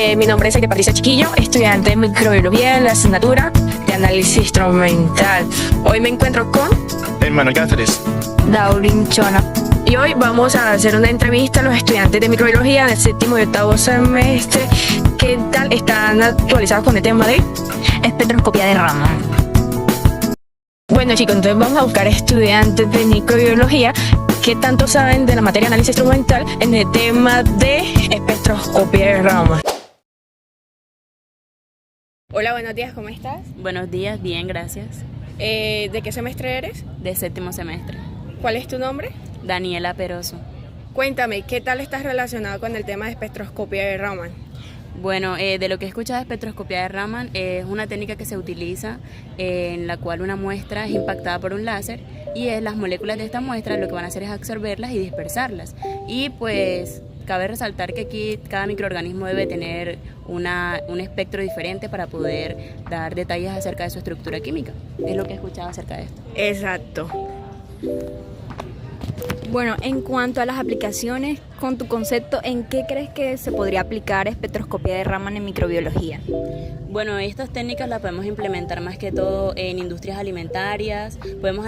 Mi nombre es Patricia Chiquillo, estudiante de microbiología en la asignatura de análisis instrumental. Hoy me encuentro con Manuel Cáceres, Daurin Chona. Y hoy vamos a hacer una entrevista a los estudiantes de microbiología del séptimo y octavo semestre. ¿Qué tal están actualizados con el tema de espectroscopía de Raman? Bueno, chicos, entonces vamos a buscar estudiantes de microbiología que tanto saben de la materia de análisis instrumental en el tema de espectroscopía de Raman. Hola, buenos días, ¿cómo estás? Buenos días, bien, gracias. ¿De qué semestre eres? De séptimo semestre. ¿Cuál es tu nombre? Daniela Peroso. Cuéntame, ¿qué tal estás relacionado con el tema de espectroscopía de Raman? Bueno, de lo que he escuchado de espectroscopía de Raman es una técnica que se utiliza en la cual una muestra es impactada por un láser y las moléculas de esta muestra lo que van a hacer es absorberlas y dispersarlas. Y pues cabe resaltar que aquí cada microorganismo debe tener un espectro diferente para poder dar detalles acerca de su estructura química. Es lo que he escuchado acerca de esto. Exacto. Bueno, en cuanto a las aplicaciones, con tu concepto, ¿en qué crees que se podría aplicar espectroscopía de Raman en microbiología? Bueno, estas técnicas las podemos implementar más que todo en industrias alimentarias, podemos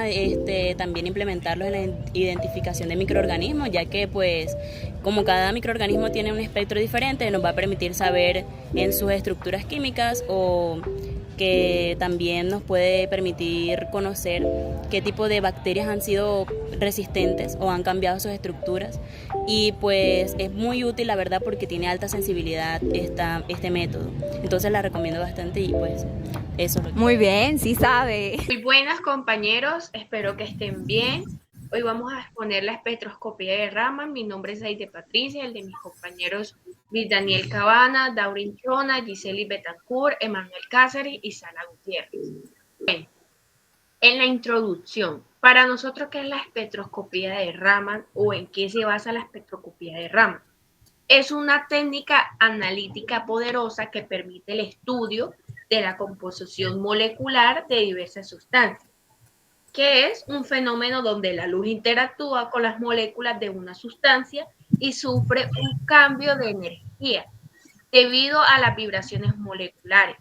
también implementarlos en la identificación de microorganismos, ya que pues como cada microorganismo tiene un espectro diferente, nos va a permitir saber en sus estructuras químicas o que también nos puede permitir conocer qué tipo de bacterias han sido resistentes o han cambiado sus estructuras y pues es muy útil la verdad porque tiene alta sensibilidad este método, entonces la recomiendo bastante y pues eso. Muy bien, sí sabe. Muy buenas compañeros, espero que estén bien. Hoy vamos a exponer la espectroscopía de Raman. Mi nombre es Aide Patricia, el de mis compañeros Luis Daniel Cabana, Daurin Chona, Giseli Betancourt, Emanuel Cáceres y Sara Gutiérrez. Bien, en la introducción, para nosotros, ¿qué es la espectroscopía de Raman o en qué se basa la espectroscopía de Raman? Es una técnica analítica poderosa que permite el estudio de la composición molecular de diversas sustancias, que es un fenómeno donde la luz interactúa con las moléculas de una sustancia y sufre un cambio de energía debido a las vibraciones moleculares.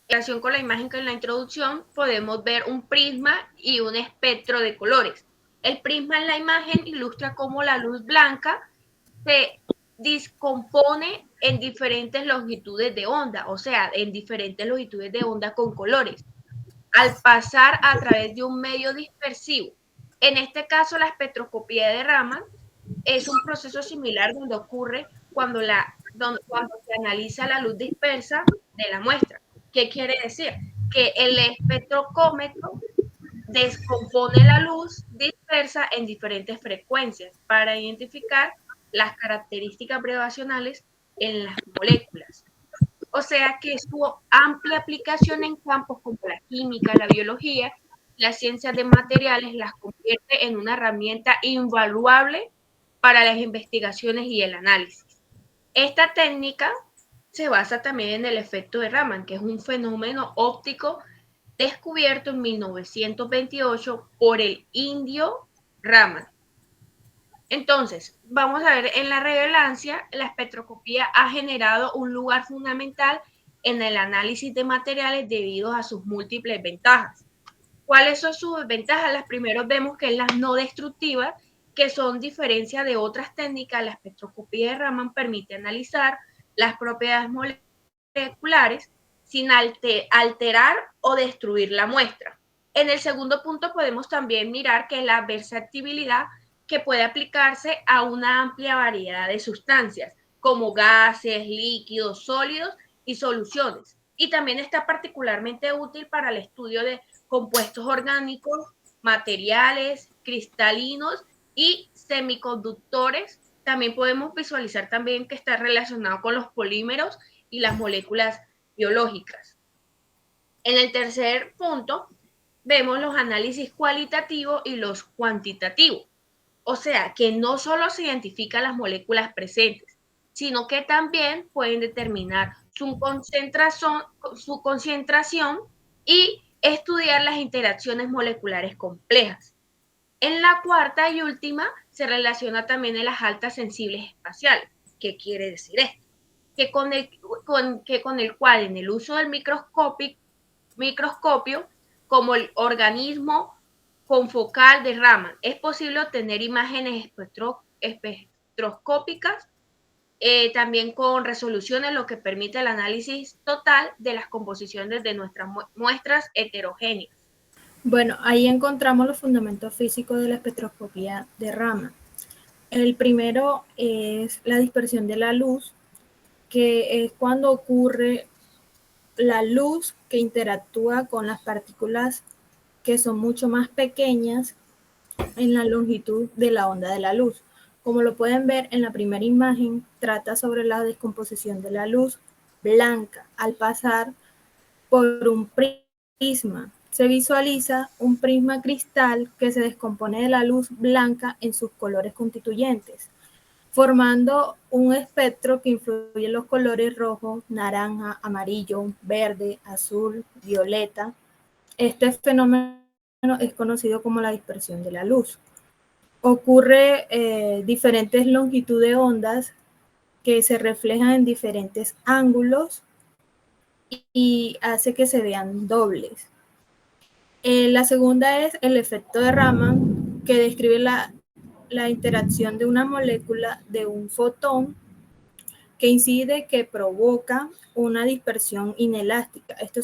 En relación con la imagen que en la introducción podemos ver un prisma y un espectro de colores. El prisma en la imagen ilustra cómo la luz blanca se descompone en diferentes longitudes de onda, o sea, en diferentes longitudes de onda con colores, al pasar a través de un medio dispersivo. En este caso, la espectroscopía de Raman es un proceso similar donde ocurre cuando se analiza la luz dispersa de la muestra. ¿Qué quiere decir? Que el espectrocómetro descompone la luz dispersa en diferentes frecuencias para identificar las características observacionales en las moléculas. O sea que su amplia aplicación en campos como la química, la biología, las ciencias de materiales las convierte en una herramienta invaluable para las investigaciones y el análisis. Esta técnica se basa también en el efecto de Raman, que es un fenómeno óptico descubierto en 1928 por el indio Raman. Entonces, vamos a ver, en la relevancia, la espectroscopía ha generado un lugar fundamental en el análisis de materiales debido a sus múltiples ventajas. ¿Cuáles son sus ventajas? Las primeras vemos que es las no destructivas, que son diferencia de otras técnicas. La espectroscopía de Raman permite analizar las propiedades moleculares sin alterar o destruir la muestra. En el segundo punto podemos también mirar que la versatilidad que puede aplicarse a una amplia variedad de sustancias, como gases, líquidos, sólidos y soluciones. Y también está particularmente útil para el estudio de compuestos orgánicos, materiales, cristalinos y semiconductores. También podemos visualizar también que está relacionado con los polímeros y las moléculas biológicas. En el tercer punto, vemos los análisis cualitativos y los cuantitativos. O sea, que no solo se identifican las moléculas presentes, sino que también pueden determinar su concentración y estudiar las interacciones moleculares complejas. En la cuarta y última se relaciona también en las altas sensibles espaciales. ¿Qué quiere decir esto? Que con el cual en el uso del microscopio, como el organismo confocal de Raman, es posible obtener imágenes espectroscópicas también con resoluciones, lo que permite el análisis total de las composiciones de nuestras muestras heterogéneas. Bueno, ahí encontramos los fundamentos físicos de la espectroscopía de Raman. El primero es la dispersión de la luz, que es cuando ocurre la luz que interactúa con las partículas que son mucho más pequeñas en la longitud de la onda de la luz. Como lo pueden ver en la primera imagen, trata sobre la descomposición de la luz blanca al pasar por un prisma. Se visualiza un prisma cristal que se descompone de la luz blanca en sus colores constituyentes, formando un espectro que influye en los colores rojo, naranja, amarillo, verde, azul, violeta. Este fenómeno es conocido como la dispersión de la luz. Ocurre diferentes longitudes de ondas que se reflejan en diferentes ángulos y hace que se vean dobles. La segunda es el efecto de Raman, que describe la interacción de una molécula de un fotón que incide, que provoca una dispersión inelástica. Esto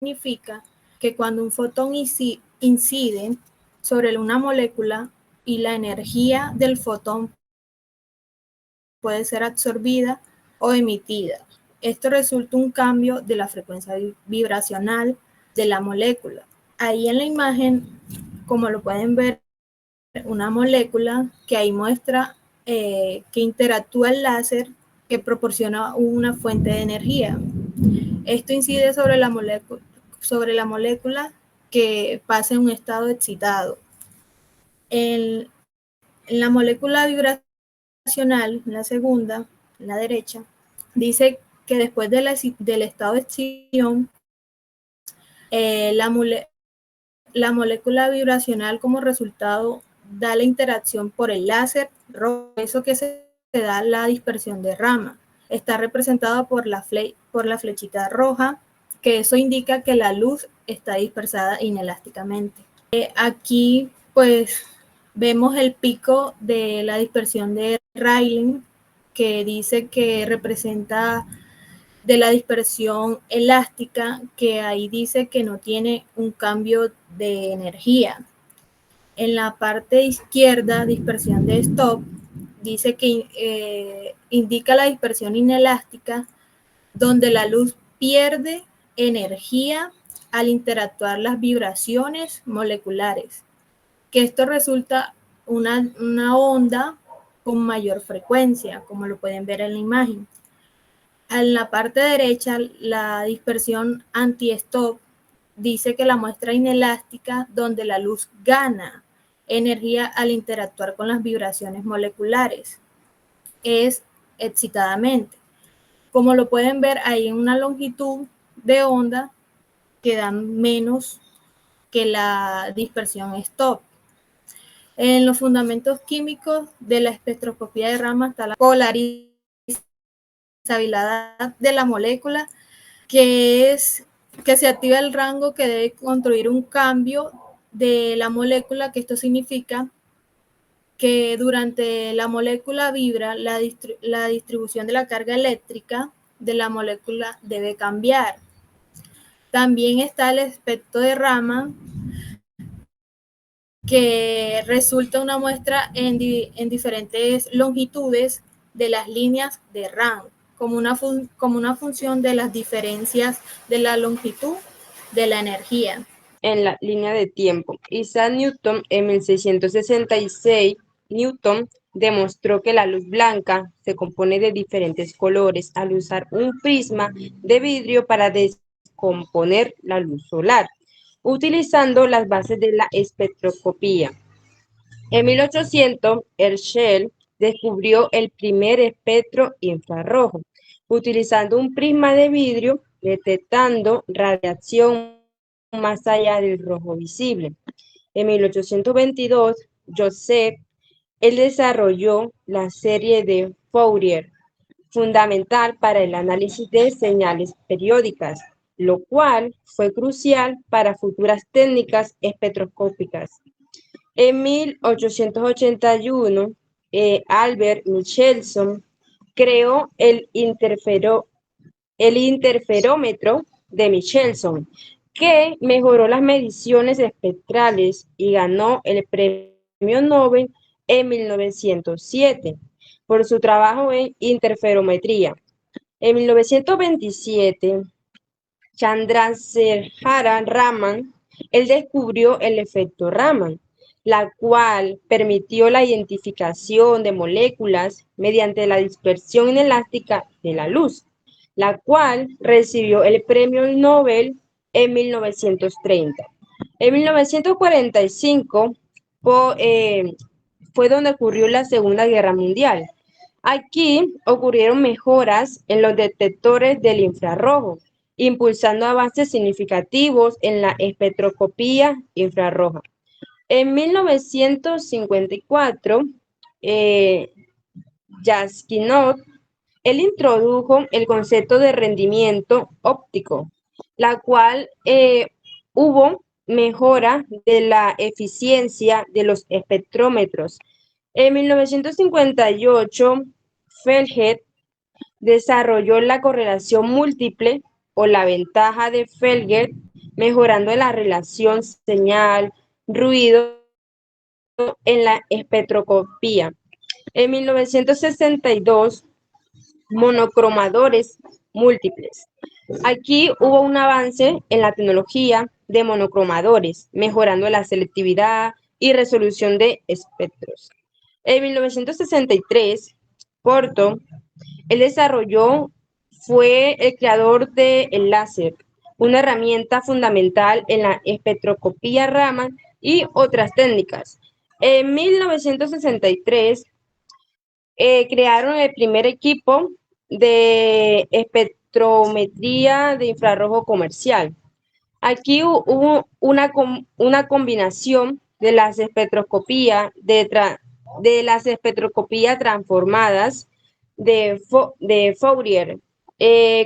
significa que cuando un fotón incide sobre una molécula y la energía del fotón puede ser absorbida o emitida. Esto resulta un cambio de la frecuencia vibracional de la molécula. Ahí en la imagen, como lo pueden ver, una molécula que ahí muestra que interactúa el láser que proporciona una fuente de energía. Esto incide sobre la molécula que pasa en un estado excitado. En la molécula vibracional, la segunda, la derecha, dice que después del estado de excitación, la molécula vibracional como resultado da la interacción por el láser rojo, eso que se da la dispersión de Raman. Está representada por la flechita roja, que eso indica que la luz está dispersada inelásticamente. Aquí pues vemos el pico de la dispersión de Rayleigh, que dice que representa de la dispersión elástica, que ahí dice que no tiene un cambio de energía. En la parte izquierda, dispersión de Stokes, dice que indica la dispersión inelástica, donde la luz pierde energía al interactuar las vibraciones moleculares, que esto resulta una onda con mayor frecuencia, como lo pueden ver en la imagen. En la parte derecha, la dispersión anti-Stokes dice que la muestra inelástica, donde la luz gana energía al interactuar con las vibraciones moleculares, es excitadamente. Como lo pueden ver, hay una longitud de onda que da menos que la dispersión Stokes. En los fundamentos químicos de la espectroscopía de Raman está la polaridad de la molécula, que es que se activa el rango que debe construir un cambio de la molécula, que esto significa que durante la molécula vibra, la distribución de la carga eléctrica de la molécula debe cambiar. También está el espectro de Raman, que resulta una muestra en diferentes longitudes de las líneas de Raman, como una función de las diferencias de la longitud de la energía. En la línea de tiempo, Isaac Newton en 1666, Newton demostró que la luz blanca se compone de diferentes colores al usar un prisma de vidrio para descomponer la luz solar, utilizando las bases de la espectroscopía. En 1800, Herschel descubrió el primer espectro infrarrojo, utilizando un prisma de vidrio, detectando radiación más allá del rojo visible. En 1822, Joseph, él desarrolló la serie de Fourier, fundamental para el análisis de señales periódicas, lo cual fue crucial para futuras técnicas espectroscópicas. En 1881, Albert Michelson creó el interferómetro de Michelson, que mejoró las mediciones espectrales y ganó el premio Nobel en 1907 por su trabajo en interferometría. En 1927, Chandrasekhara Raman, él descubrió el efecto Raman, la cual permitió la identificación de moléculas mediante la dispersión inelástica de la luz, la cual recibió el premio Nobel en 1930. En 1945 fue donde ocurrió la Segunda Guerra Mundial. Aquí ocurrieron mejoras en los detectores del infrarrojo, impulsando avances significativos en la espectroscopía infrarroja. En 1954, Jaskinov, él introdujo el concepto de rendimiento óptico, la cual hubo mejora de la eficiencia de los espectrómetros. En 1958, Feldhead desarrolló la correlación múltiple o la ventaja de Feldhead, mejorando la relación señal-ruido en la espectroscopía. En 1962, monocromadores múltiples. Aquí hubo un avance en la tecnología de monocromadores, mejorando la selectividad y resolución de espectros. En 1963, Porto, él fue el creador del láser, una herramienta fundamental en la espectroscopía Raman y otras técnicas. En 1963, crearon el primer equipo de espectrometría de infrarrojo comercial. Aquí hubo una combinación de las espectroscopías las espectroscopías transformadas de Fourier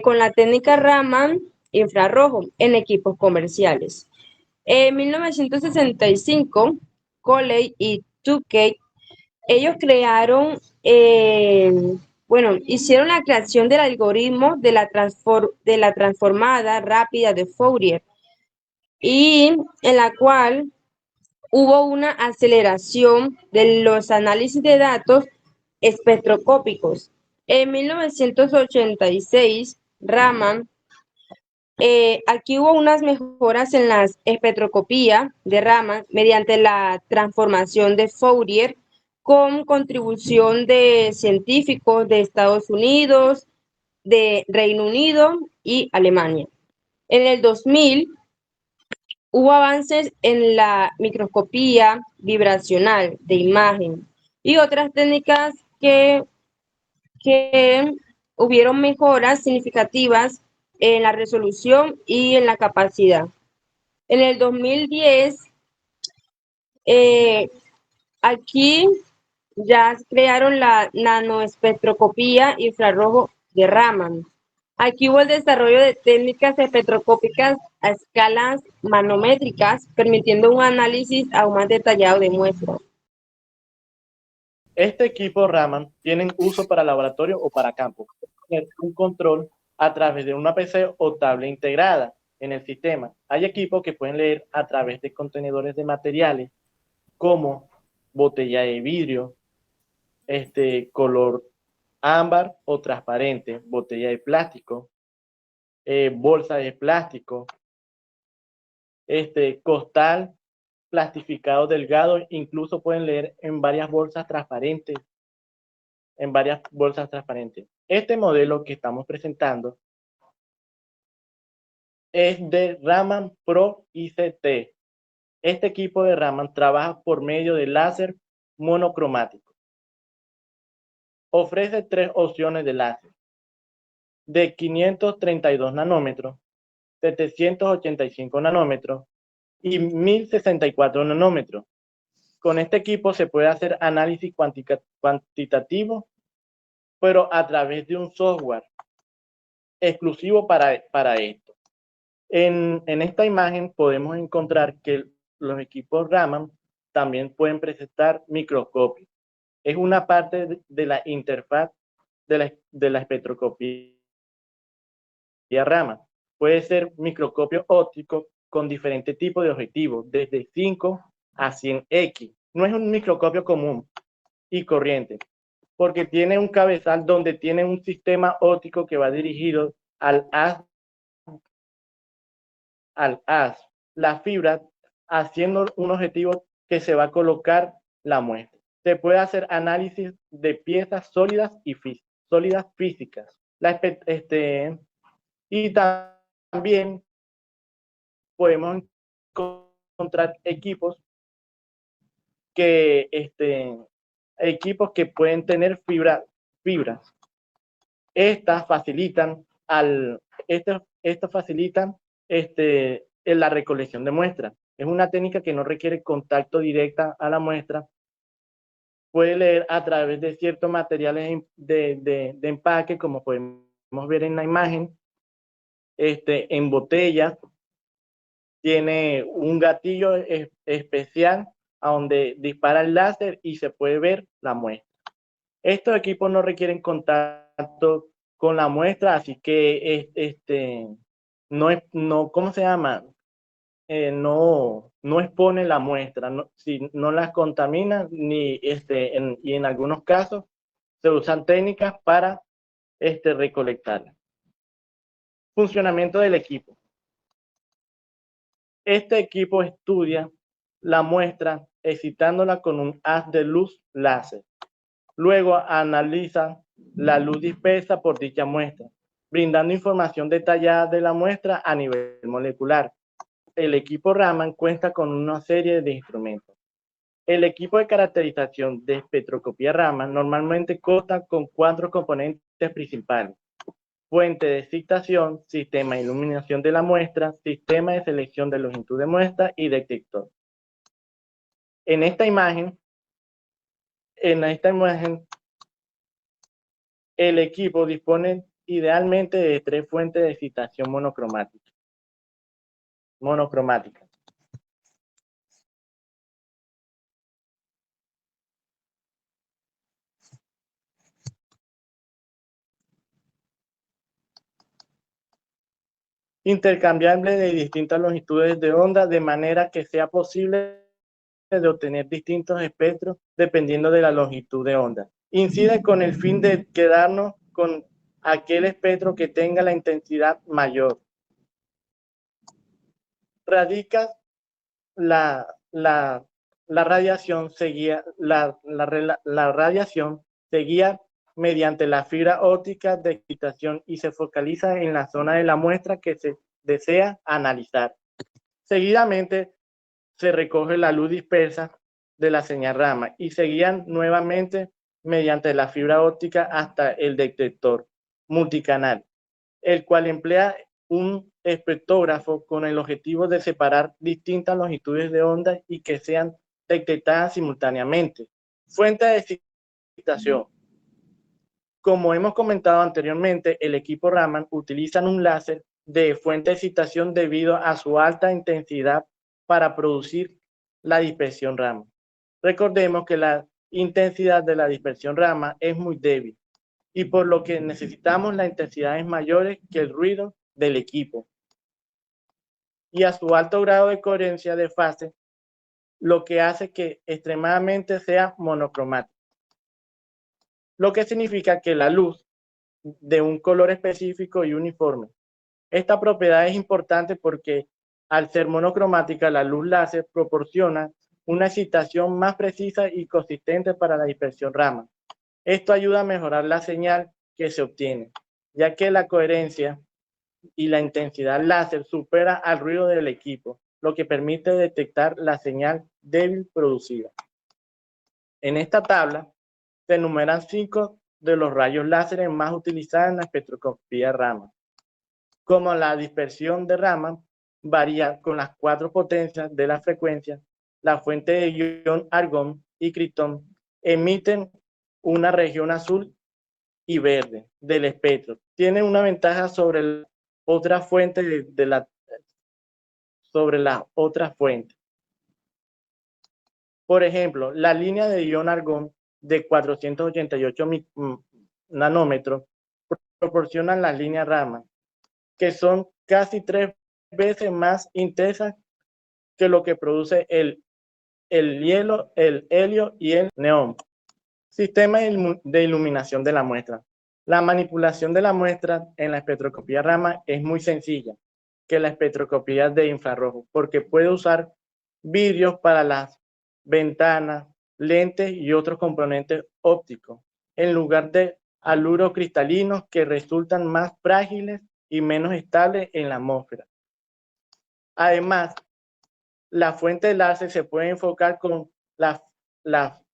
con la técnica Raman infrarrojo en equipos comerciales. En 1965, Coley y Tukey, ellos crearon, hicieron la creación del algoritmo de la transformada rápida de Fourier, y en la cual hubo una aceleración de los análisis de datos espectroscópicos. En 1986, Raman, aquí hubo unas mejoras en la espectroscopía de Raman mediante la transformación de Fourier, con contribución de científicos de Estados Unidos, de Reino Unido y Alemania. En el 2000, hubo avances en la microscopía vibracional de imagen y otras técnicas que hubieron mejoras significativas en la resolución y en la capacidad. En el 2010, aquí ya crearon la nanoespectroscopía infrarrojo de Raman. Aquí hubo el desarrollo de técnicas espectroscópicas a escalas manométricas, permitiendo un análisis aún más detallado de muestras. Este equipo Raman tiene uso para laboratorio o para campo. Tener un control a través de una PC o tablet integrada en el sistema. Hay equipos que pueden leer a través de contenedores de materiales como botella de vidrio, color ámbar o transparente, botella de plástico, bolsa de plástico, costal plastificado delgado, incluso pueden leer en varias bolsas transparentes. Este modelo que estamos presentando es de Raman Pro ICT. Este equipo de Raman trabaja por medio de láser monocromático. Ofrece 3 opciones de láser: de 532 nanómetros, 785 nanómetros y 1064 nanómetros. Con este equipo se puede hacer análisis cuantitativo, pero a través de un software exclusivo para esto. En esta imagen podemos encontrar que los equipos Raman también pueden presentar microscopios. Es una parte de la interfaz de la espectroscopía Raman. Puede ser microscopio óptico con diferentes tipos de objetivos, desde 5 a 100x. No es un microscopio común y corriente, porque tiene un cabezal donde tiene un sistema óptico que va dirigido al haz, la fibra, haciendo un objetivo que se va a colocar la muestra. Se puede hacer análisis de piezas sólidas y sólidas físicas. Y también podemos encontrar equipos que pueden tener fibras. Estas facilitan en la recolección de muestras. Es una técnica que no requiere contacto directo a la muestra. Puede leer a través de ciertos materiales de empaque, como podemos ver en la imagen, en botellas. Tiene un gatillo especial a donde dispara el láser y se puede ver la muestra. Estos equipos no requieren contacto con la muestra, así que ¿cómo se llama? No expone la muestra, si no las contamina, y en algunos casos se usan técnicas para recolectarla. Funcionamiento del equipo. Este equipo estudia la muestra excitándola con un haz de luz láser. Luego analiza la luz dispersa por dicha muestra, brindando información detallada de la muestra a nivel molecular. El equipo Raman cuenta con una serie de instrumentos. El equipo de caracterización de espectroscopía Raman normalmente consta con 4 componentes principales: fuente de excitación, sistema de iluminación de la muestra, sistema de selección de longitud de muestra y detector. En esta imagen, el equipo dispone idealmente de 3 fuentes de excitación monocromática. Intercambiable de distintas longitudes de onda, de manera que sea posible de obtener distintos espectros dependiendo de la longitud de onda. Incide con el fin de quedarnos con aquel espectro que tenga la intensidad mayor. La radiación seguía mediante la fibra óptica de excitación y se focaliza en la zona de la muestra que se desea analizar. Seguidamente se recoge la luz dispersa de la señal Raman y se guían nuevamente mediante la fibra óptica hasta el detector multicanal, el cual emplea un espectrógrafo con el objetivo de separar distintas longitudes de onda y que sean detectadas simultáneamente. Fuente de excitación. Como hemos comentado anteriormente, el equipo Raman utiliza un láser de fuente de excitación debido a su alta intensidad para producir la dispersión Raman. Recordemos que la intensidad de la dispersión Raman es muy débil y por lo que necesitamos las intensidades mayores que el ruido del equipo. Y a su alto grado de coherencia de fase, lo que hace que extremadamente sea monocromático. Lo que significa que la luz de un color específico y uniforme. Esta propiedad es importante porque al ser monocromática, la luz láser proporciona una excitación más precisa y consistente para la dispersión Raman. Esto ayuda a mejorar la señal que se obtiene, ya que la coherencia y la intensidad láser supera al ruido del equipo, lo que permite detectar la señal débil producida. En esta tabla se enumeran 5 de los rayos láser más utilizados en la espectroscopía Raman, como la dispersión de Raman, varía con las 4 potencias de la frecuencia. La fuente de ion argón y criptón emiten una región azul y verde del espectro. Tiene una ventaja sobre la otra fuente sobre la otra fuente. Por ejemplo, la línea de ion argón de 488 nanómetros proporcionan las líneas Raman, que son casi 3 veces más intensas que lo que produce el helio y el neón. Sistema de iluminación de la muestra. La manipulación de la muestra en la espectroscopía Raman es muy sencilla que la espectroscopía de infrarrojo, porque puede usar vidrios para las ventanas, lentes y otros componentes ópticos, en lugar de haluros cristalinos que resultan más frágiles y menos estables en la atmósfera. Además, la fuente de láser se puede enfocar con la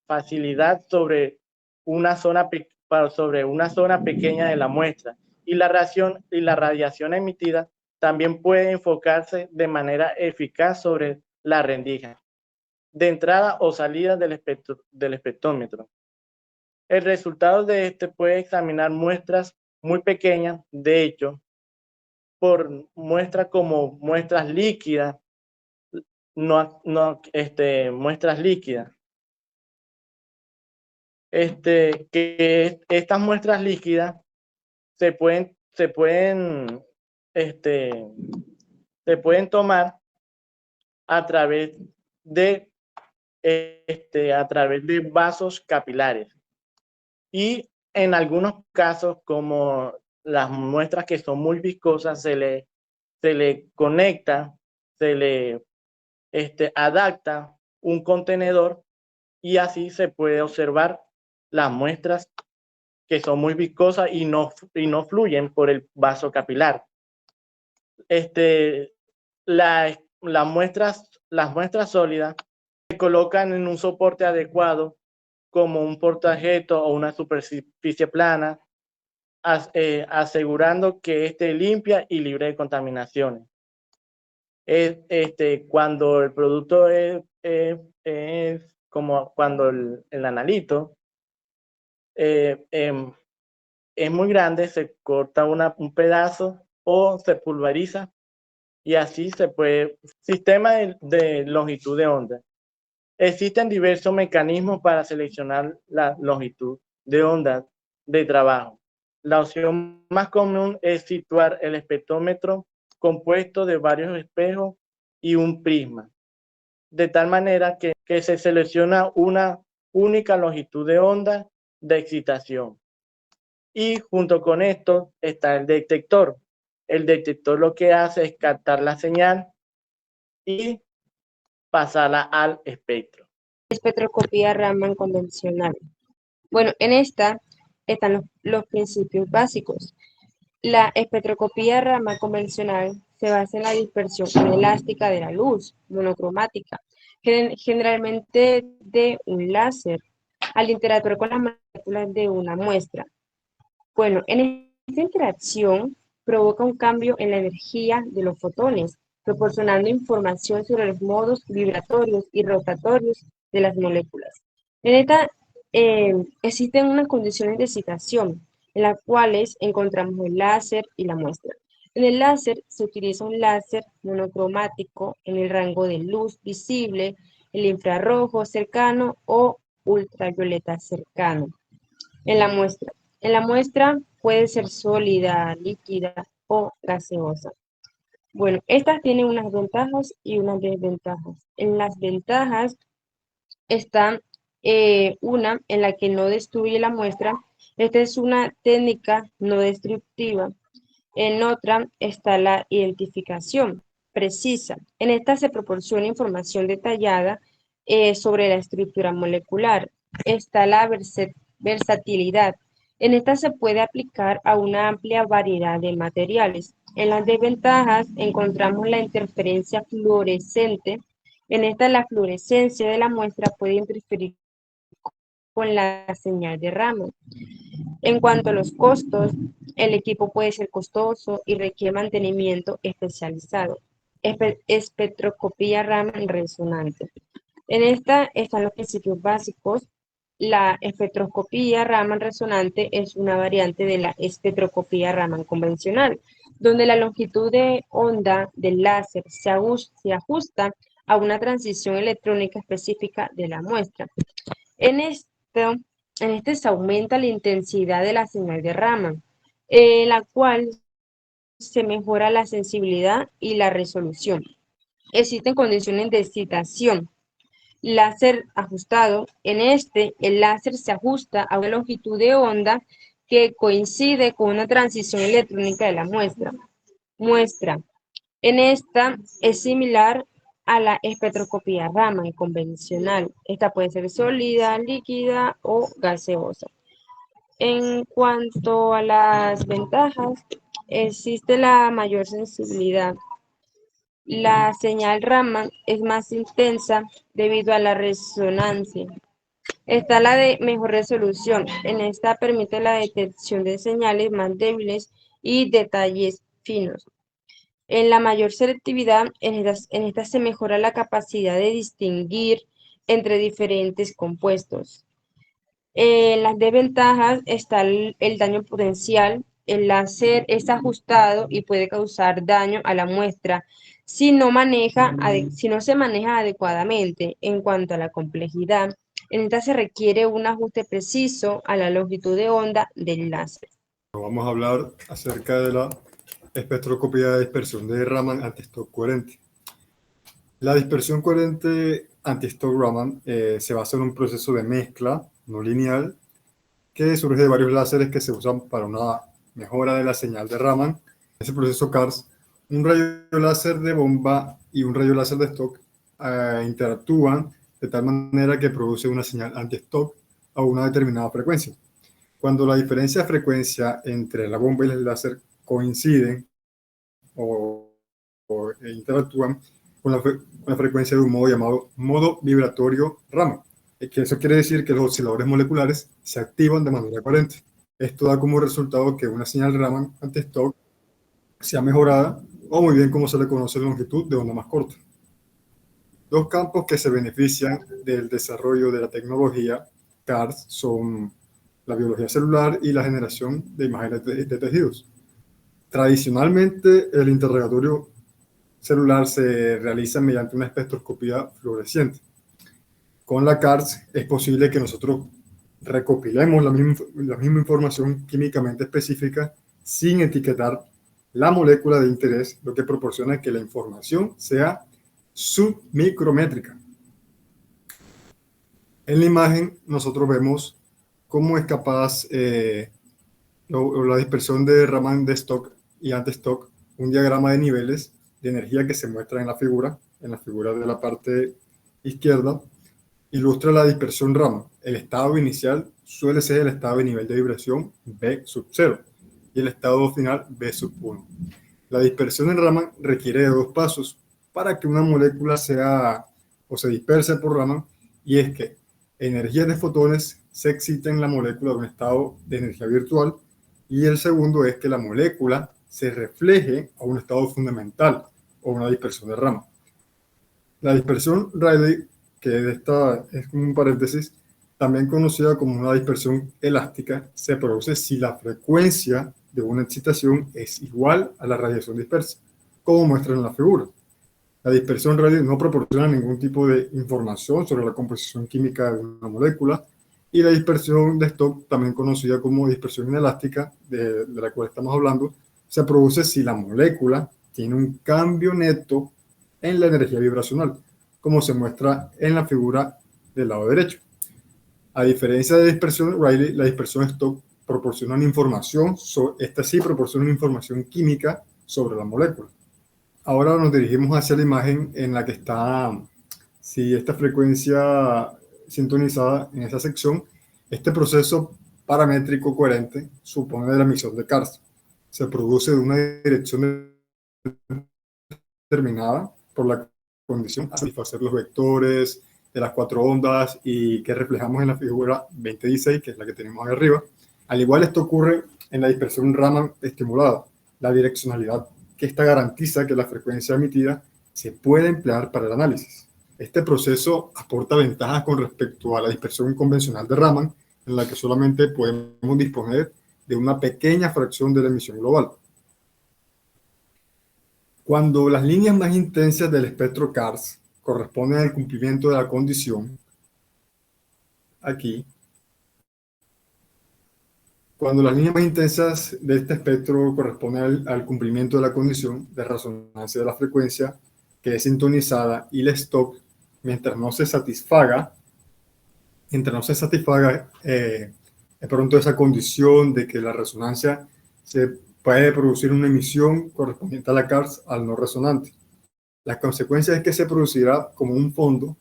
facilidad sobre una zona pequeña de la muestra, y la radiación emitida también puede enfocarse de manera eficaz sobre la rendija de entrada o salida del espectrómetro. El resultado de este puede examinar muestras muy pequeñas, de hecho, por muestras como muestras líquidas, muestras líquidas. Que estas muestras líquidas se pueden tomar a través de vasos capilares, y en algunos casos, como las muestras que son muy viscosas, se le conecta, se le adapta un contenedor, y así se puede observar las muestras que son muy viscosas y no fluyen por el vaso capilar. Las muestras sólidas se colocan en un soporte adecuado, como un portaobjetos o una superficie plana, asegurando que esté limpia y libre de contaminaciones. Cuando el producto es como cuando el analito es muy grande, se corta un pedazo o se pulveriza, y así se puede. Sistema de longitud de onda. Existen diversos mecanismos para seleccionar la longitud de onda de trabajo. La opción más común es situar el espectrómetro compuesto de varios espejos y un prisma, de tal manera que se selecciona una única longitud de onda de excitación. Y junto con esto está el detector. El detector lo que hace es captar la señal y pasarla al espectro. Espectroscopía Raman convencional. Bueno, en esta están los principios básicos. La espectroscopía Raman convencional se basa en la dispersión inelástica de la luz monocromática, generalmente de un láser, al interactuar con las moléculas de una muestra. Bueno, en esta interacción provoca un cambio en la energía de los fotones, proporcionando información sobre los modos vibratorios y rotatorios de las moléculas. En esta existen unas condiciones de excitación, en las cuales encontramos el láser y la muestra. En el láser se utiliza un láser monocromático en el rango de luz visible, el infrarrojo cercano o ultravioleta cercano. En la muestra puede ser sólida, líquida o gaseosa. Bueno, estas tienen unas ventajas y unas desventajas. En las ventajas está una en la que no destruye la muestra. Esta es una técnica no destructiva. En otra está la identificación precisa. En esta se proporciona información detallada sobre la estructura molecular. Está la versatilidad. En esta se puede aplicar a una amplia variedad de materiales. En las desventajas encontramos la interferencia fluorescente. En esta, la fluorescencia de la muestra puede interferir con la señal de Raman. En cuanto a los costos, el equipo puede ser costoso y requiere mantenimiento especializado. espectroscopía Raman resonante. En esta están los principios básicos. La espectroscopía Raman resonante es una variante de la espectroscopía Raman convencional, donde la longitud de onda del láser se ajusta a una transición electrónica específica de la muestra. En este se aumenta la intensidad de la señal de Raman, la cual se mejora la sensibilidad y la resolución. Existen condiciones de excitación. Láser ajustado. En este, el láser se ajusta a una longitud de onda que coincide con una transición electrónica de la muestra. En esta es similar a la espectroscopía Raman convencional. Esta puede ser sólida, líquida o gaseosa. En cuanto a las ventajas, existe la mayor sensibilidad. La señal Raman es más intensa debido a la resonancia. Está la de mejor resolución. En esta permite la detección de señales más débiles y detalles finos. En la mayor selectividad, en esta se mejora la capacidad de distinguir entre diferentes compuestos. En las desventajas está el daño potencial. El láser es ajustado y puede causar daño a la muestra si no se maneja adecuadamente. En cuanto a la complejidad, en esta se requiere un ajuste preciso a la longitud de onda del láser. Vamos a hablar acerca de la espectroscopía de dispersión de Raman anti-Stock coherente. La dispersión coherente anti-Stock Raman se basa en un proceso de mezcla no lineal que surge de varios láseres que se usan para una mejora de la señal de Raman. En ese proceso CARS, un rayo láser de bomba y un rayo láser de Stock interactúan de tal manera que produce una señal anti-Stock a una determinada frecuencia. Cuando la diferencia de frecuencia entre la bomba y el láser coinciden o interactúan con la frecuencia de un modo llamado modo vibratorio Raman, que eso quiere decir que los osciladores moleculares se activan de manera coherente. Esto da como resultado que una señal Raman anti-Stock sea mejorada o muy bien como se le conoce longitud de onda más corta. Dos campos que se benefician del desarrollo de la tecnología CARS son la biología celular y la generación de imágenes de tejidos. Tradicionalmente, el interrogatorio celular se realiza mediante una espectroscopía fluorescente. Con la CARS es posible que nosotros recopilemos la misma información químicamente específica sin etiquetar la molécula de interés, lo que proporciona que la información sea submicrométrica. En la imagen nosotros vemos cómo es capaz la dispersión de Raman de Stock y anti-Stock, un diagrama de niveles de energía que se muestra en la figura de la parte izquierda, ilustra la dispersión Raman. El estado inicial suele ser el estado de nivel de vibración B sub 0 y el estado final B sub 1. La dispersión en Raman requiere de dos pasos para que una molécula se disperse por Raman, y es que energías de fotones se exciten en la molécula de un estado de energía virtual, y el segundo es que la molécula se refleje a un estado fundamental o una dispersión de Raman. La dispersión Rayleigh, que esta es como un paréntesis, también conocida como una dispersión elástica, se produce si la frecuencia de una excitación es igual a la radiación dispersa, como muestra en la figura. La dispersión Rayleigh no proporciona ningún tipo de información sobre la composición química de una molécula, y la dispersión de Stock, también conocida como dispersión inelástica, de la cual estamos hablando, se produce si la molécula tiene un cambio neto en la energía vibracional, como se muestra en la figura del lado derecho. A diferencia de la dispersión Rayleigh, la dispersión Stock proporciona una información, esta sí proporciona una información química sobre la molécula. Ahora nos dirigimos hacia la imagen en la que está, si esta frecuencia sintonizada en esa sección. Este proceso paramétrico coherente supone la emisión de CARS. Se produce de una dirección determinada por la condición a satisfacer los vectores de las cuatro ondas y que reflejamos en la figura 2016, que es la que tenemos ahí arriba. Al igual, esto ocurre en la dispersión Raman estimulada. La direccionalidad que esta garantiza que la frecuencia emitida se puede emplear para el análisis. Este proceso aporta ventajas con respecto a la dispersión convencional de Raman, en la que solamente podemos disponer de una pequeña fracción de la emisión global. Cuando las líneas más intensas del espectro CARS corresponden al cumplimiento de la condición, aquí, cuando las líneas más intensas de este espectro corresponden al cumplimiento de la condición de resonancia de la frecuencia que es sintonizada y el stop, mientras no se satisfaga de pronto esa condición de que la resonancia se puede producir una emisión correspondiente a la CARS al no resonante. La consecuencia es que se producirá como un fondo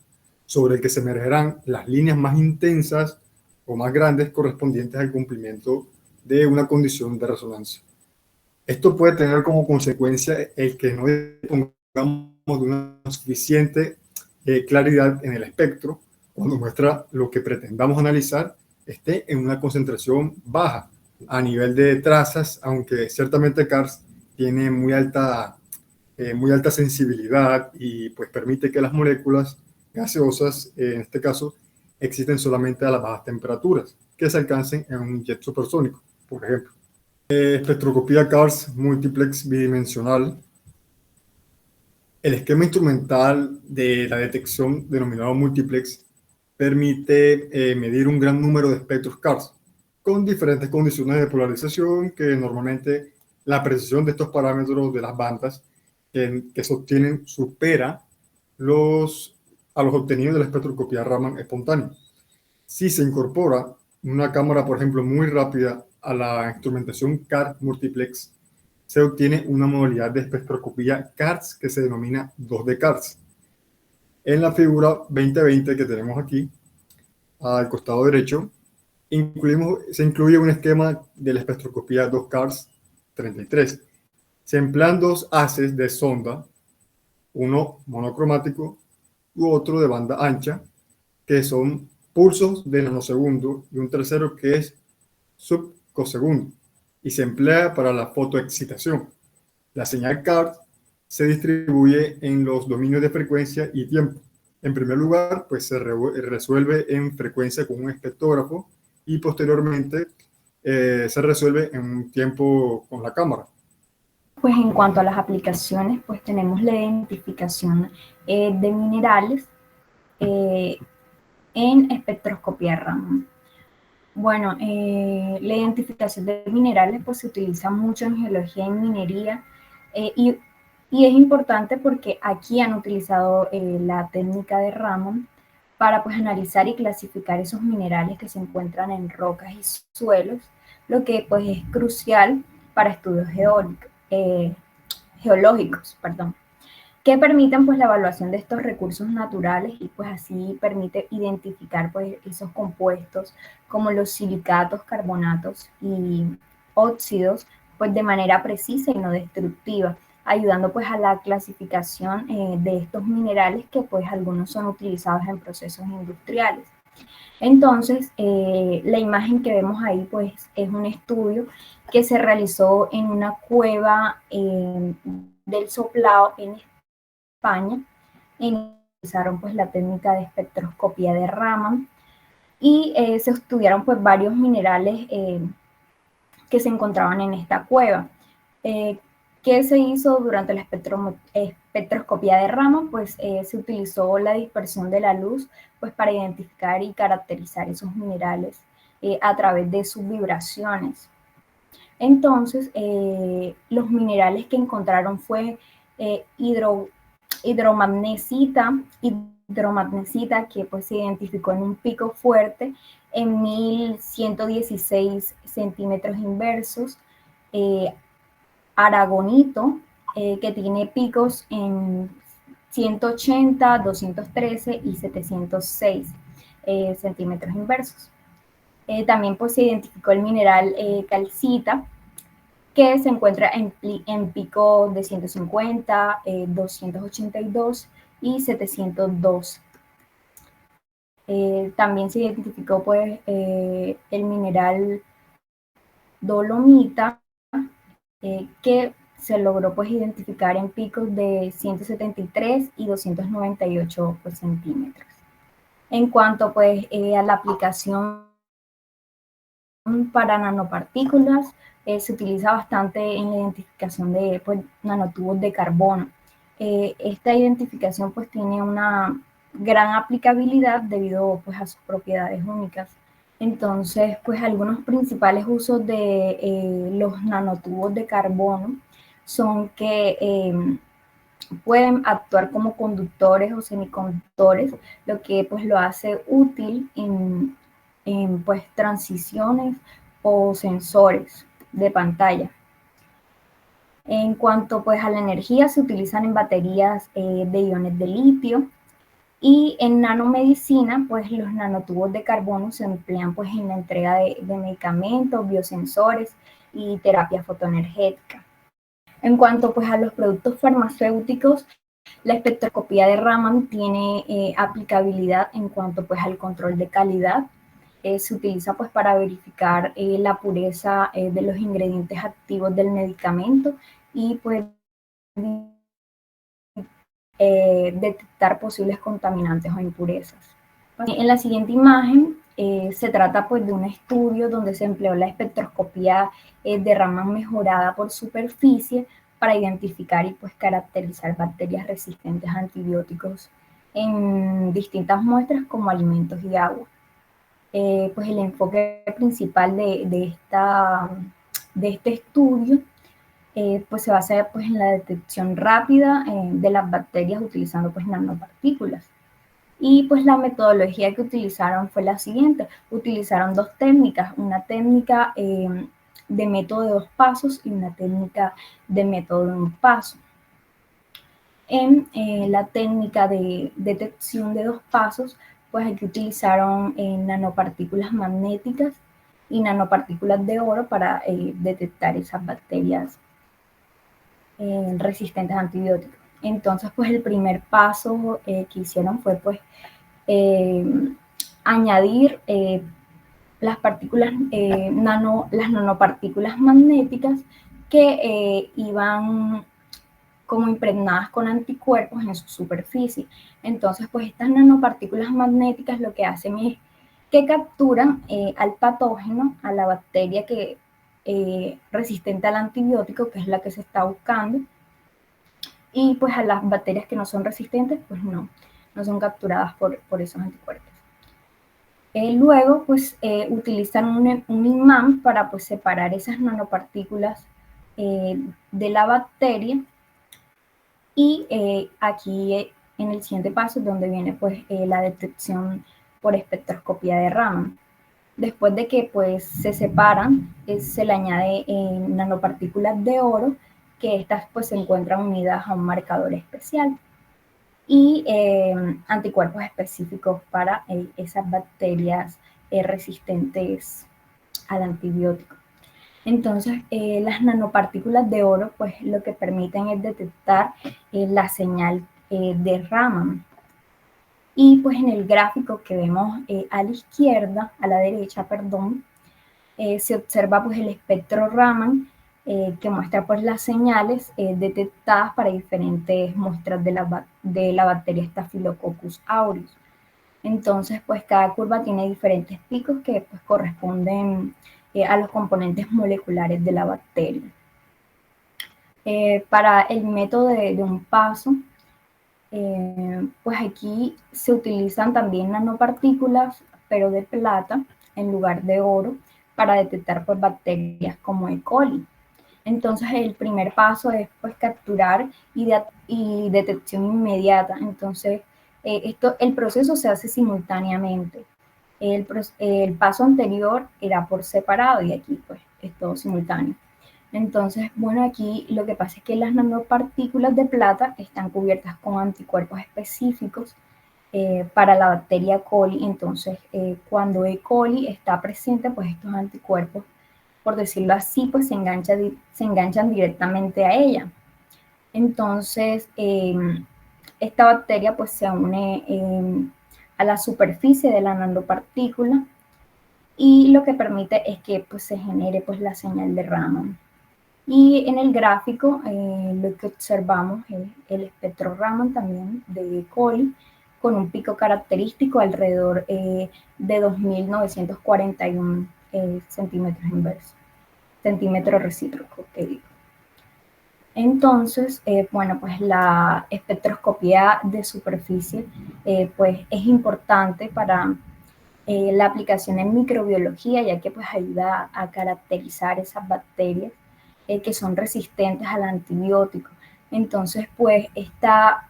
sobre el que se emergerán las líneas más intensas o más grandes correspondientes al cumplimiento de una condición de resonancia. Esto puede tener como consecuencia el que no dispongamos de una suficiente claridad en el espectro cuando muestra lo que pretendamos analizar esté en una concentración baja a nivel de trazas, aunque ciertamente CARS tiene muy alta sensibilidad y pues permite que las moléculas gaseosas, en este caso, existen solamente a las bajas temperaturas que se alcancen en un jet supersónico, por ejemplo. Espectroscopía CARS multiplex bidimensional. El esquema instrumental de la detección denominado multiplex permite medir un gran número de espectros CARS con diferentes condiciones de polarización que normalmente la precisión de estos parámetros de las bandas que se obtienen supera a los obtenidos de la espectroscopía Raman espontánea. Si se incorpora una cámara, por ejemplo, muy rápida a la instrumentación CARS multiplex, se obtiene una modalidad de espectroscopía CARS que se denomina 2D CARS. En la figura 2020 que tenemos aquí, al costado derecho, se incluye un esquema de la espectroscopía 2 CARS 33. Se emplean dos haces de sonda, uno monocromático u otro de banda ancha, que son pulsos de nanosegundo, y un tercero que es subcosegundo, y se emplea para la fotoexcitación. La señal CARS se distribuye en los dominios de frecuencia y tiempo. En primer lugar, pues se resuelve en frecuencia con un espectrógrafo y posteriormente se resuelve en un tiempo con la cámara. Pues en cuanto a las aplicaciones, pues tenemos la identificación de minerales en espectroscopía Raman. Bueno, la identificación de minerales pues se utiliza mucho en geología y minería y es importante porque aquí han utilizado la técnica de Raman para pues analizar y clasificar esos minerales que se encuentran en rocas y suelos, lo que pues es crucial para estudios geológicos, que permiten pues la evaluación de estos recursos naturales y pues así permite identificar pues esos compuestos como los silicatos, carbonatos y óxidos pues de manera precisa y no destructiva, ayudando pues a la clasificación de estos minerales que pues algunos son utilizados en procesos industriales. Entonces, la imagen que vemos ahí pues es un estudio que se realizó en una cueva del Soplao en España, utilizaron pues la técnica de espectroscopía de Raman y se estudiaron pues varios minerales que se encontraban en esta cueva. ¿Qué se hizo durante la espectroscopía de Raman? Pues se utilizó la dispersión de la luz pues para identificar y caracterizar esos minerales a través de sus vibraciones. Entonces, los minerales que encontraron fue hidromagnesita, que pues se identificó en un pico fuerte en 1116 centímetros inversos, aragonito, que tiene picos en 180, 213 y 706 centímetros inversos. También pues se identificó el mineral calcita, que se encuentra en pico de 150, 282 y 702. También se identificó pues el mineral dolomita, que se logró pues identificar en picos de 173 y 298 pues, centímetros. En cuanto pues a la aplicación para nanopartículas, se utiliza bastante en la identificación de pues, nanotubos de carbono. Esta identificación pues tiene una gran aplicabilidad debido pues a sus propiedades únicas. Entonces, pues algunos principales usos de los nanotubos de carbono son que pueden actuar como conductores o semiconductores, lo que pues lo hace útil en pues transiciones o sensores de pantalla. En cuanto pues a la energía, se utilizan en baterías de iones de litio, y en nanomedicina, pues los nanotubos de carbono se emplean pues en la entrega de medicamentos, biosensores y terapia fotoenergética. En cuanto pues a los productos farmacéuticos, la espectroscopía de Raman tiene aplicabilidad en cuanto pues al control de calidad. Se utiliza pues para verificar la pureza de los ingredientes activos del medicamento y pues detectar posibles contaminantes o impurezas. En la siguiente imagen se trata pues de un estudio donde se empleó la espectroscopía de Raman mejorada por superficie para identificar y pues caracterizar bacterias resistentes a antibióticos en distintas muestras como alimentos y agua. Pues el enfoque principal de este estudio pues se basa pues, en la detección rápida de las bacterias utilizando pues, nanopartículas. Y pues la metodología que utilizaron fue la siguiente. Utilizaron dos técnicas, una técnica de método de 2 pasos y una técnica de método de 1 paso. En la técnica de detección de 2 pasos, pues aquí utilizaron nanopartículas magnéticas y nanopartículas de oro para detectar esas bacterias resistentes a antibióticos. Entonces, pues el primer paso que hicieron fue pues añadir las partículas las nanopartículas magnéticas que iban como impregnadas con anticuerpos en su superficie. Entonces, pues estas nanopartículas magnéticas lo que hacen es que capturan al patógeno, a la bacteria que resistente al antibiótico, que es la que se está buscando, y pues a las bacterias que no son resistentes, pues no son capturadas por esos anticuerpos. Luego, pues utilizan un imán para pues separar esas nanopartículas de la bacteria, y aquí en el siguiente paso es donde viene pues la detección por espectroscopía de Raman. Después de que pues se separan, se le añade nanopartículas de oro, que estas pues se encuentran unidas a un marcador especial, y anticuerpos específicos para esas bacterias resistentes al antibiótico. Entonces, las nanopartículas de oro pues lo que permiten es detectar la señal de Raman. Y pues en el gráfico que vemos a la izquierda, a la derecha, perdón, se observa pues el espectro Raman que muestra pues las señales detectadas para diferentes muestras de la bacteria Staphylococcus aureus. Entonces pues cada curva tiene diferentes picos que pues corresponden a los componentes moleculares de la bacteria. Para el método de 1 paso, pues aquí se utilizan también nanopartículas, pero de plata en lugar de oro, para detectar pues, bacterias como E. coli. Entonces el primer paso es pues capturar y detección inmediata. Entonces el proceso se hace simultáneamente. El paso anterior era por separado y aquí pues es todo simultáneo. Entonces, bueno, aquí lo que pasa es que las nanopartículas de plata están cubiertas con anticuerpos específicos para la bacteria E. coli. Entonces, cuando E. coli está presente, pues estos anticuerpos, por decirlo así, pues se enganchan directamente a ella. Entonces, esta bacteria pues se une a la superficie de la nanopartícula, y lo que permite es que pues, se genere pues, la señal de Raman. Y en el gráfico lo que observamos es el espectro Raman también de coli, con un pico característico alrededor de 2.941 centímetros inversos, centímetro recíproco, que digo. Entonces, bueno, pues la espectroscopía de superficie pues es importante para la aplicación en microbiología, ya que pues ayuda a caracterizar esas bacterias que son resistentes al antibiótico. Entonces, pues esta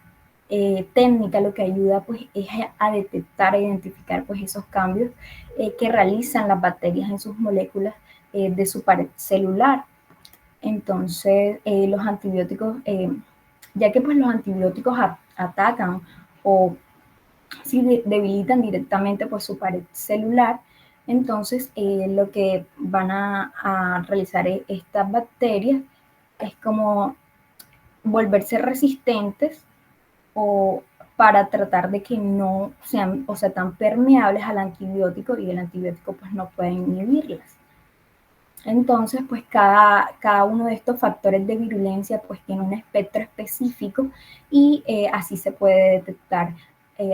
técnica lo que ayuda pues es a detectar e identificar pues esos cambios que realizan las bacterias en sus moléculas de su pared celular. Entonces, los antibióticos, ya que pues los antibióticos atacan o si debilitan directamente pues su pared celular, entonces lo que van a realizar estas bacterias es como volverse resistentes o para tratar de que no sean, o sea, tan permeables al antibiótico y el antibiótico pues no puede inhibirlas. Entonces, pues cada uno de estos factores de virulencia pues tiene un espectro específico y así se puede detectar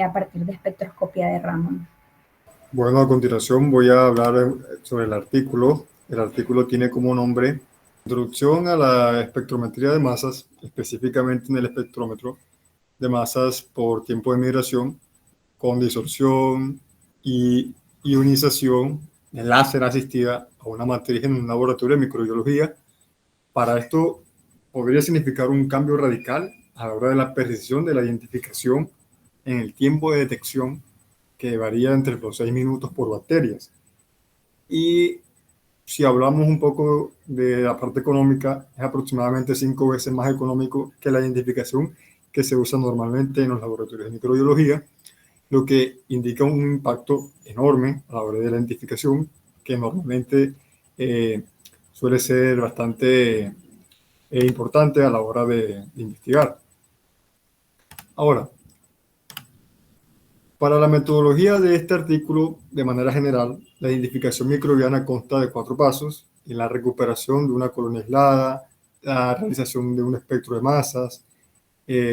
a partir de espectroscopia de Raman. Bueno, a continuación voy a hablar sobre el artículo. El artículo tiene como nombre Introducción a la espectrometría de masas, específicamente en el espectrómetro de masas por tiempo de migración, con distorsión y ionización de láser asistida a una matriz en un laboratorio de microbiología. Para esto podría significar un cambio radical a la hora de la precisión de la identificación en el tiempo de detección, que varía entre los 6 minutos por bacterias. Y si hablamos un poco de la parte económica, es aproximadamente 5 veces más económico que la identificación que se usa normalmente en los laboratorios de microbiología, lo que indica un impacto enorme a la hora de la identificación, que normalmente suele ser bastante importante a la hora de investigar. Ahora, para la metodología de este artículo, de manera general, la identificación microbiana consta de 4 pasos: en la recuperación de una colonia aislada, la realización de un espectro de masas,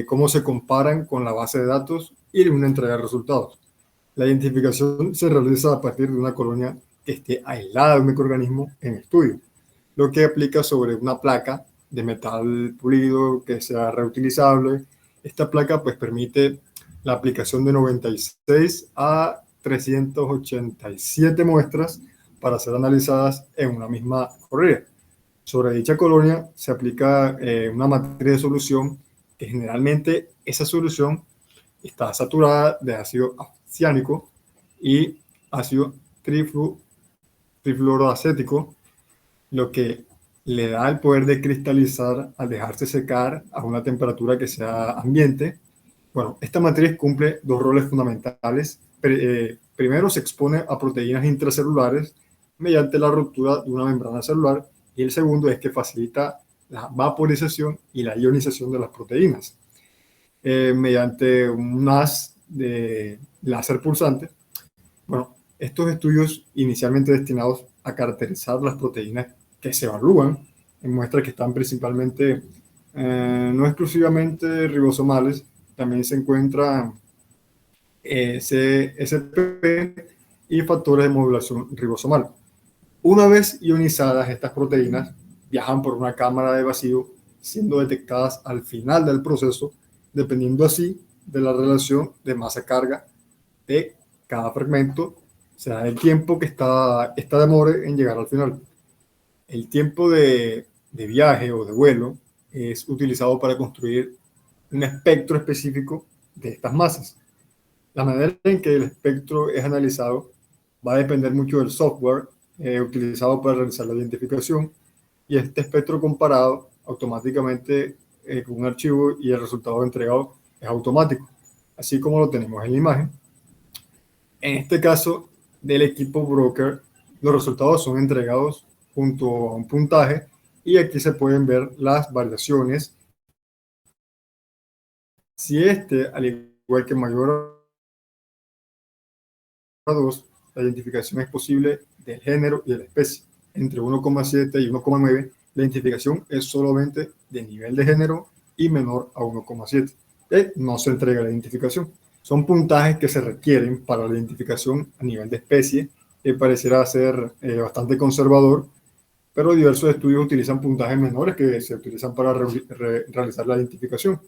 cómo se comparan con la base de datos y una entrega de resultados. La identificación se realiza a partir de una colonia que esté aislada de un microorganismo en estudio, lo que aplica sobre una placa de metal pulido que sea reutilizable. Esta placa pues permite la aplicación de 96 a 387 muestras para ser analizadas en una misma correa. Sobre dicha colonia se aplica una matriz de solución, que generalmente esa solución está saturada de ácido ciánico y ácido trifluoroacético, lo que le da el poder de cristalizar al dejarse secar a una temperatura que sea ambiente. Bueno, esta matriz cumple 2 roles fundamentales. Primero, se expone a proteínas intracelulares mediante la ruptura de una membrana celular, y el segundo es que facilita la vaporización y la ionización de las proteínas mediante un haz de láser pulsante. Bueno, estos estudios inicialmente destinados a caracterizar las proteínas que se evalúan en muestras que están principalmente, no exclusivamente ribosomales, también se encuentran CSP y factores de modulación ribosomal. Una vez ionizadas, estas proteínas viajan por una cámara de vacío, siendo detectadas al final del proceso, dependiendo así de la relación de masa-carga de cada fragmento, será el tiempo que esta demore en llegar al final. El tiempo de viaje o de vuelo es utilizado para construir un espectro específico de estas masas. La manera en que el espectro es analizado va a depender mucho del software utilizado para realizar la identificación, y este espectro comparado automáticamente con un archivo, y el resultado entregado es automático, así como lo tenemos en la imagen. En este caso del equipo Broker, los resultados son entregados junto a un puntaje, y aquí se pueden ver las variaciones. Si al igual que mayor a 2, la identificación es posible del género y de la especie. Entre 1,7 y 1,9 la identificación es solamente de nivel de género y menor a 1,7. No se entrega la identificación. Son puntajes que se requieren para la identificación a nivel de especie, que pareciera ser bastante conservador, pero diversos estudios utilizan puntajes menores que se utilizan para realizar la identificación.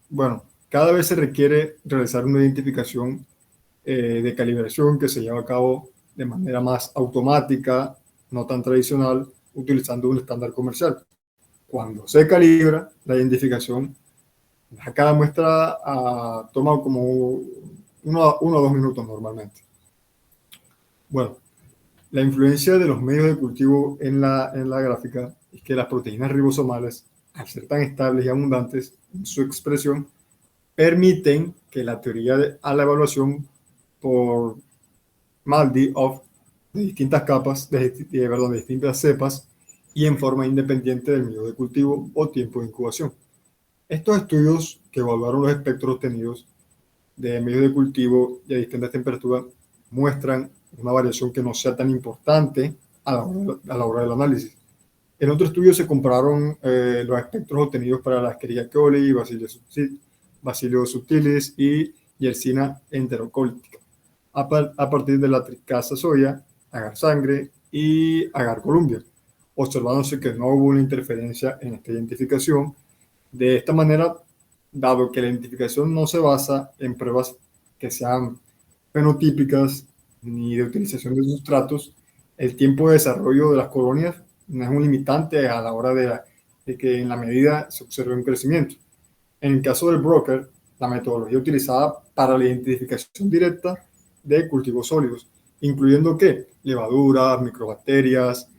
Bueno, cada vez se requiere realizar una identificación de calibración que se lleva a cabo de manera más automática, no tan tradicional, utilizando un estándar comercial. Cuando se calibra la identificación, cada muestra toma como 1 o 2 minutos normalmente. Bueno, la influencia de los medios de cultivo en la gráfica es que las proteínas ribosomales, al ser tan estables y abundantes en su expresión, permiten que la teoría a la evaluación por MALDI-OFF de distintas capas, de distintas cepas y en forma independiente del medio de cultivo o tiempo de incubación. Estos estudios que evaluaron los espectros obtenidos de medios de cultivo y a distintas temperaturas muestran una variación que no sea tan importante a la hora del análisis. En otro estudio se compararon los espectros obtenidos para la Escherichia coli, Bacillus subtilis y Yersinia enterocolitica a partir de la tricasa soya, agar sangre y agar columbia, observándose que no hubo una interferencia en esta identificación. De esta manera, dado que la identificación no se basa en pruebas que sean fenotípicas ni de utilización de sustratos, el tiempo de desarrollo de las colonias no es un limitante a la hora de que en la medida se observe un crecimiento. En el caso del broker, la metodología utilizada para la identificación directa de cultivos sólidos, incluyendo ¿qué? Levaduras, microbacterias,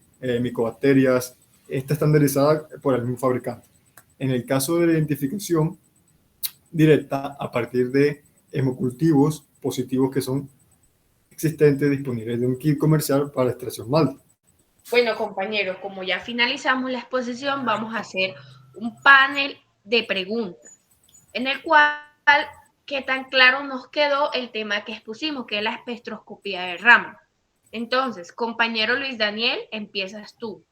micobacterias, está estandarizada por el mismo fabricante. En el caso de la identificación directa a partir de hemocultivos positivos que son existentes disponibles de un kit comercial para la extracción MALDI. Bueno, compañeros, como ya finalizamos la exposición, vamos a hacer un panel de preguntas, en el cual, qué tan claro nos quedó el tema que expusimos, que es la espectroscopía de Raman. Entonces, compañero Luis Daniel, empiezas tú.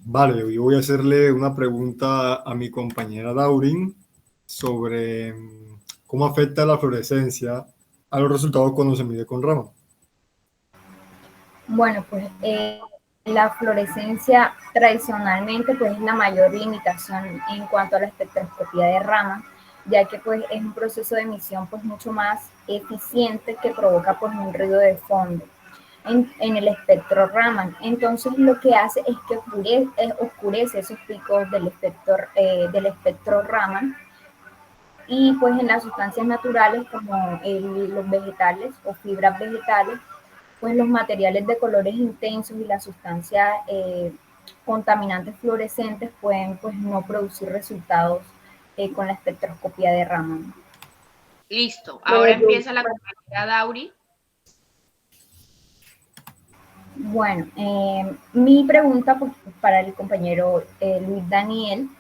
Vale, yo voy a hacerle una pregunta a mi compañera Daurin sobre cómo afecta la fluorescencia a los resultados cuando se mide con Raman. Bueno, pues la fluorescencia tradicionalmente pues es la mayor limitación en cuanto a la espectroscopía de Raman, ya que pues es un proceso de emisión pues mucho más eficiente que provoca pues un ruido de fondo en el espectro Raman. Entonces lo que hace es que oscurece esos picos del espectro Raman, y pues en las sustancias naturales como los vegetales o fibras vegetales, pues los materiales de colores intensos y las sustancias contaminantes fluorescentes pueden pues no producir resultados con la espectroscopía de Raman. Listo, ahora empieza la compañera Dauri. Bueno, mi pregunta pues, para el compañero Luis Daniel,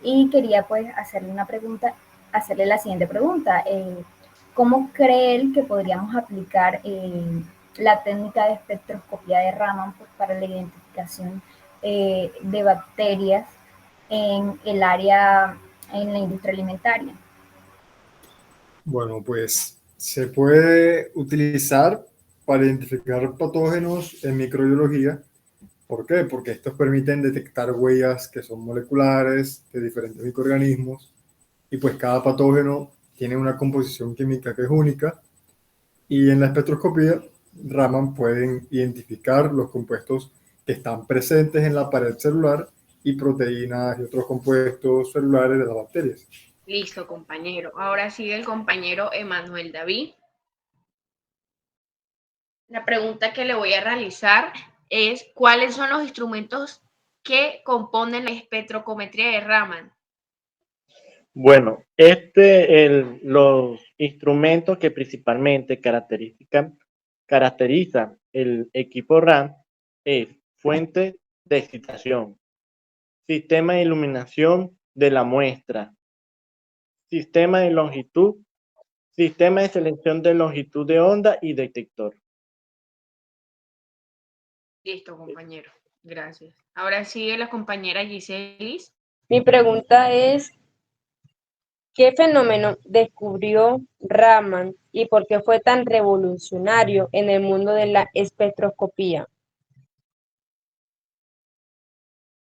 y quería pues hacerle la siguiente pregunta. ¿Cómo cree él que podríamos aplicar la técnica de espectroscopía de Raman pues, para la identificación de bacterias en el área, en la industria alimentaria? Bueno, pues se puede utilizar para identificar patógenos en microbiología. ¿Por qué? Porque estos permiten detectar huellas que son moleculares de diferentes microorganismos, y pues cada patógeno tiene una composición química que es única, y en la espectroscopía Raman pueden identificar los compuestos que están presentes en la pared celular y proteínas y otros compuestos celulares de las bacterias. Listo, compañero. Ahora sigue el compañero Emanuel David. La pregunta que le voy a realizar es, ¿cuáles son los instrumentos que componen la espectrometría de Raman? Bueno, los instrumentos que principalmente caracterizan el equipo RAM es fuente de excitación, sistema de iluminación de la muestra, sistema de longitud, sistema de selección de longitud de onda y detector. Listo, compañero. Gracias. Ahora sigue la compañera Giselis. Mi pregunta es, ¿qué fenómeno descubrió Raman y por qué fue tan revolucionario en el mundo de la espectroscopía?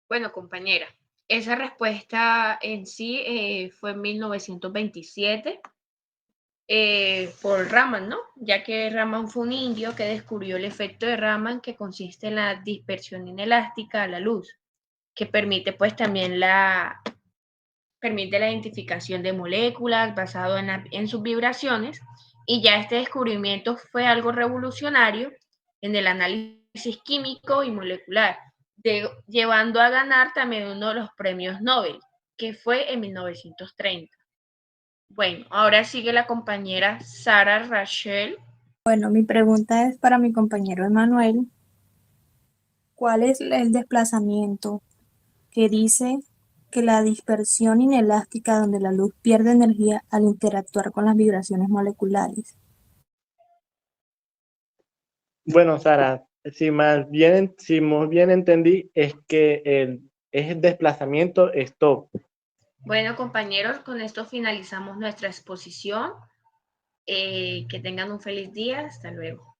Bueno, compañera, esa respuesta en sí fue en 1927 por Raman, ¿no? Ya que Raman fue un indio que descubrió el efecto de Raman, que consiste en la dispersión inelástica a la luz, que permite pues también permite la identificación de moléculas basado en sus vibraciones, y ya este descubrimiento fue algo revolucionario en el análisis químico y molecular, llevando a ganar también uno de los premios Nobel, que fue en 1930. Bueno, ahora sigue la compañera Sara Rachel. Bueno, mi pregunta es para mi compañero Emanuel. ¿Cuál es el desplazamiento que dice que la dispersión inelástica donde la luz pierde energía al interactuar con las vibraciones moleculares? Bueno, Sara, si más bien entendí, es que es el desplazamiento stop. Bueno, compañeros, con esto finalizamos nuestra exposición. Que tengan un feliz día. Hasta luego.